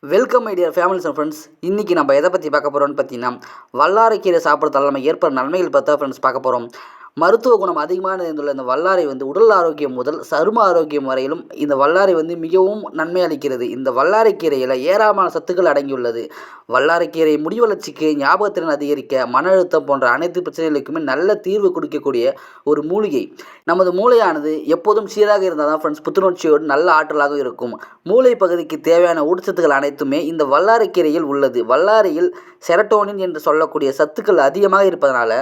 Welcome my dear families and friends. இன்றைக்கி நம்ம எதை பற்றி பார்க்க போகிறோம்னு பார்த்தீங்கன்னா, வல்லாரைக்கீரை சாப்பிட்றதால நம்ம ஏற்படுற நன்மைகள் பார்த்தா ஃப்ரெண்ட்ஸ் பார்க்க போகிறோம். மருத்துவ குணம் அதிகமாக இருந்துள்ள இந்த வல்லாரை உடல் ஆரோக்கியம் முதல் சரும ஆரோக்கியம் வரையிலும் இந்த வல்லாரை மிகவும் நன்மை அளிக்கிறது. இந்த வல்லாரைக்கீரையில் ஏராளமான சத்துக்கள் அடங்கியுள்ளது. வல்லாரைக்கீரை முடி வளர்ச்சிக்கு, ஞாபகத்திறன் அதிகரிக்க, மன அழுத்தம் போன்ற அனைத்து பிரச்சனைகளுக்குமே நல்ல தீர்வு கொடுக்கக்கூடிய ஒரு மூலிகை. நமது மூளையானது எப்போதும் சீராக இருந்தால் தான் ஃப்ரெண்ட்ஸ் புத்துணர்ச்சியோடு நல்ல ஆற்றலாக இருக்கும். மூளை பகுதிக்கு தேவையான ஊட்டச்சத்துக்கள் அனைத்துமே இந்த வல்லாரைக்கீரையில் உள்ளது. வல்லாரையில் செரட்டோனின் என்று சொல்லக்கூடிய சத்துக்கள் அதிகமாக இருப்பதனால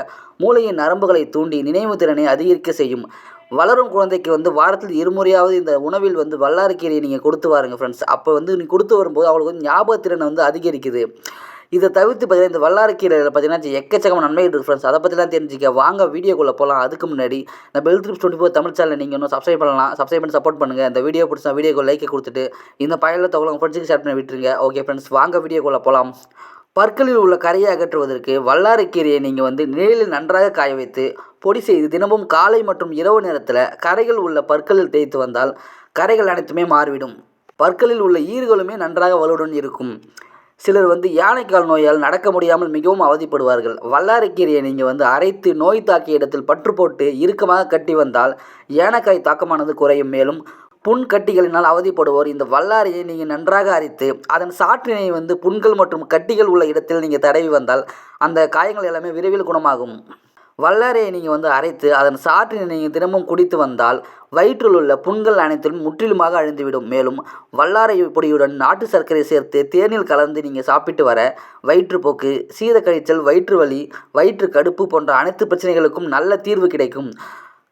மூளையின் நரம்புகளை தூண்டி நினைவு திறனை அதிகரிக்க செய்யும். வளரும் குழந்தைக்கு வாரத்தில் இருமுறையாவது இந்த உணவில் வல்லாரைக்கீரையை நீங்கள் கொடுத்து வாருங்க ஃப்ரெண்ட்ஸ். அப்போ நீங்கள் கொடுத்து வரும்போது அவங்களுக்கு ஞாபகத்திறனை அதிகரிக்குது. இதை தவிர்த்து பார்த்தீங்கன்னா இந்த வல்லாரைக்கீரையில் பார்த்தீங்கன்னா எக்கச்சக்கமான நன்மைகள் இருக்குது ஃப்ரெண்ட்ஸ். அதை பற்றிலாம் தெரிஞ்சுக்க வாங்க வீடியோக்குள்ளே போகலாம். அதுக்கு முன்னாடி இந்த பெல் ட்ரிப்ஸ் 24 தமிழ் சேனலை நீங்கள் இன்னும் சப்ஸ்கிரைப் பண்ணலாம். சப்ஸ்கிரைப் பண்ணி சப்போர்ட் பண்ணுங்கள். இந்த வீடியோ பிடிச்சா வீடியோக்கு லைக் கொடுத்துட்டு இந்த பயனில் தகவல் உங்கள் ஃப்ரெண்ட்ஸுக்கு ஷேர் பண்ணி விட்டுருங்க. ஓகே ஃப்ரெண்ட்ஸ், வாங்க வீடியோக்குள்ளே போகலாம். பற்களில் உள்ள கரையை அகற்றுவதற்கு வல்லாரைக்கீரையை நீங்கள் நிழலில் நன்றாக காய வைத்து பொடி செய்து தினமும் காலை மற்றும் இரவு நேரத்தில் கரைகள் உள்ள பற்களில் தேய்த்து வந்தால் கரைகள் அனைத்துமே மாறிவிடும். பற்களில் உள்ள ஈறுகளுமே நன்றாக வலுவுடன் இருக்கும். சிலர் யானைக்கால் நோயால் நடக்க முடியாமல் மிகவும் அவதிப்படுவார்கள். வல்லாரைக்கீரையை நீங்கள் அரைத்து நோய் தாக்கிய இடத்தில் பற்று போட்டு இறுக்கமாக கட்டி வந்தால் யானைக்காய் தாக்கமானது குறையும். மேலும் புண் கட்டிகளினால் அவதிப்படுவோர் இந்த வல்லாரையை நீங்கள் நன்றாக அரைத்து அதன் சாற்றினை புண்கள் மற்றும் கட்டிகள் உள்ள இடத்தில் நீங்கள் தடவி வந்தால் அந்த காயங்கள் எல்லாமே விரைவில் குணமாகும். வல்லாரையை நீங்கள் அரைத்து அதன் சாற்றினை நீங்கள் தினமும் குடித்து வந்தால் வயிற்றில் உள்ள புண்கள் அனைத்திலும் முற்றிலுமாக அழிந்துவிடும். மேலும் வல்லாரை பொடியுடன் நாட்டு சர்க்கரை சேர்த்து தேனில் கலந்து நீங்கள் சாப்பிட்டு வர வயிற்றுப்போக்கு, சீத கழிச்சல், வயிற்று வலி, வயிற்று கடுப்பு போன்ற அனைத்து பிரச்சனைகளுக்கும் நல்ல தீர்வு கிடைக்கும்.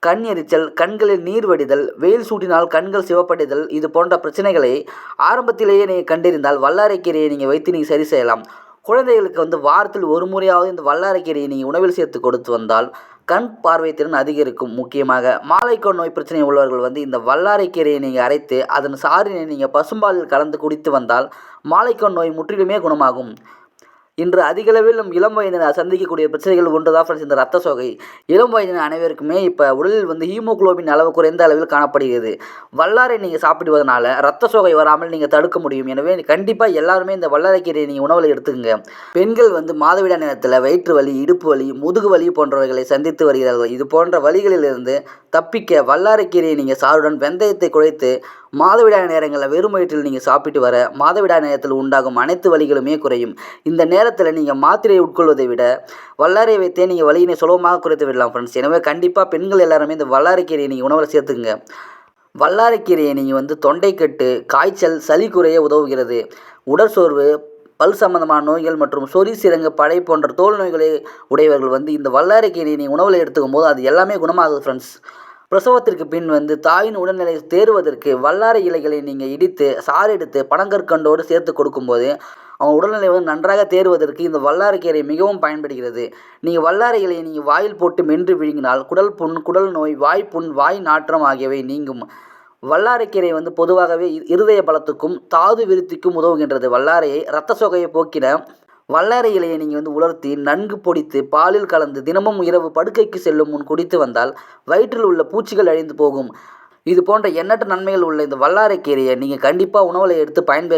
கண் எரிச்சல், கண்களில் நீர் வடிதல், வெயில் சூட்டினால் கண்கள் சிவப்படைதல், இது போன்ற பிரச்சனைகளை ஆரம்பத்திலேயே நீங்கள் கண்டறிந்தால் வல்லாரைக்கீரையை நீங்கள் வைத்து நீங்கள் சரி செய்யலாம். குழந்தைகளுக்கு வாரத்தில் ஒரு முறையாவது இந்த வல்லாரைக்கீரையை நீங்கள் உணவில் சேர்த்து கொடுத்து வந்தால் கண் பார்வை திறன் அதிகரிக்கும். முக்கியமாக மாலைக்கண் நோய் பிரச்சனை உள்ளவர்கள் இந்த வல்லாரைக்கீரையை நீங்கள் அரைத்து அதன் சாறினை நீங்கள் பசும்பாலில் கலந்து குடித்து வந்தால் மாலைக்கண் நோய் முற்றிலுமே குணமாகும். இன்று அதிகளவில் இளம் வயதினர் சந்திக்கக்கூடிய பிரச்சனைகள் ஒன்று தான் ஃப்ரெண்ட்ஸ் இந்த ரத்த சோகை. இளம் வயதினர் அனைவருக்குமே இப்போ உடலில் ஹீமோகுளோபின் அளவு குறைந்த அளவில் காணப்படுகிறது. வல்லாரை நீங்கள் சாப்பிடுவதனால ரத்த சோகை வராமல் நீங்கள் தடுக்க முடியும். எனவே கண்டிப்பாக எல்லாருமே இந்த வல்லாரைக்கீரையை நீங்கள் உணவில் எடுத்துக்கங்க. பெண்கள் மாதவிடாய் நேரத்தில் வயிற்று வலி, இடுப்பு வலி, முதுகு வலி போன்றவைகளை சந்தித்து வருகிறார்கள். இது போன்ற வலிகளிலிருந்து தப்பிக்க வல்லாரைக்கீரையை நீங்கள் சாறுடன் வெந்தயத்தை குழைத்து மாதவிடாய் நேரங்களில் வெறும் வயிற்றில் நீங்கள் சாப்பிட்டு வர மாதவிடாய் நேரத்தில் உண்டாகும் அனைத்து வலிகளுமே குறையும். இந்த நேரத்தில் நீங்கள் மாத்திரையை உட்கொள்வதை விட வல்லாரை வைத்தே நீங்கள் வலியினை சுலபமாக குறைத்து விடலாம் ஃப்ரெண்ட்ஸ். எனவே கண்டிப்பாக பெண்கள் எல்லாருமே இந்த வல்லாரைக்கீரையை நீங்கள் உணவில் சேர்த்துங்க. வல்லாரைக்கீரையை நீங்கள் தொண்டைக்கட்டு, காய்ச்சல், சளி குறைய உதவுகிறது. உடற்சோர்வு, பல் சம்பந்தமான நோய்கள் மற்றும் சொறி, சிரங்கு, படை போன்ற தோல் நோய்களை உடையவர்கள் இந்த வல்லாரைக்கீரையை நீங்கள் உணவில் எடுத்துக்கும் போது அது எல்லாமே குணமாகுது ஃப்ரெண்ட்ஸ். பிரசவத்திற்கு பின் தாயின் உடல்நிலை தேறுவதற்கு வல்லாரை இலைகளை நீங்கள் இடித்து சாறு எடுத்து பனங்கற்கண்டோடு சேர்த்து கொடுக்கும்போது அவங்க உடல்நிலை நன்றாக தேறுவதற்கு இந்த வல்லாரைக்கீரை மிகவும் பயன்படுகிறது. நீங்கள் வல்லாரை இலையை நீங்கள் வாயில் போட்டு மென்று விழுங்கினால் குடல் புண், குடல் நோய், வாய்ப்புண், வாய் நாற்றம் ஆகியவை நீங்கும். வல்லாரைக்கீரை பொதுவாகவே இருதய பலத்துக்கும் தாது விருத்திக்கும் உதவுகின்றது. வல்லாரையை இரத்த சோகையை போக்கிட வல்லாரை இலையை நீங்கள் உலர்த்தி நன்கு பொடித்து பாலில் கலந்து தினமும் இரவு படுக்கைக்கு செல்லும் முன் குடித்து வந்தால் வயிற்றில் உள்ள பூச்சிகள் அழிந்து போகும். இது போன்ற எண்ணற்ற நன்மைகள் உள்ள இந்த வல்லாரைக்கீரையை நீங்கள் கண்டிப்பாக உணவில் எடுத்து பயன்பெற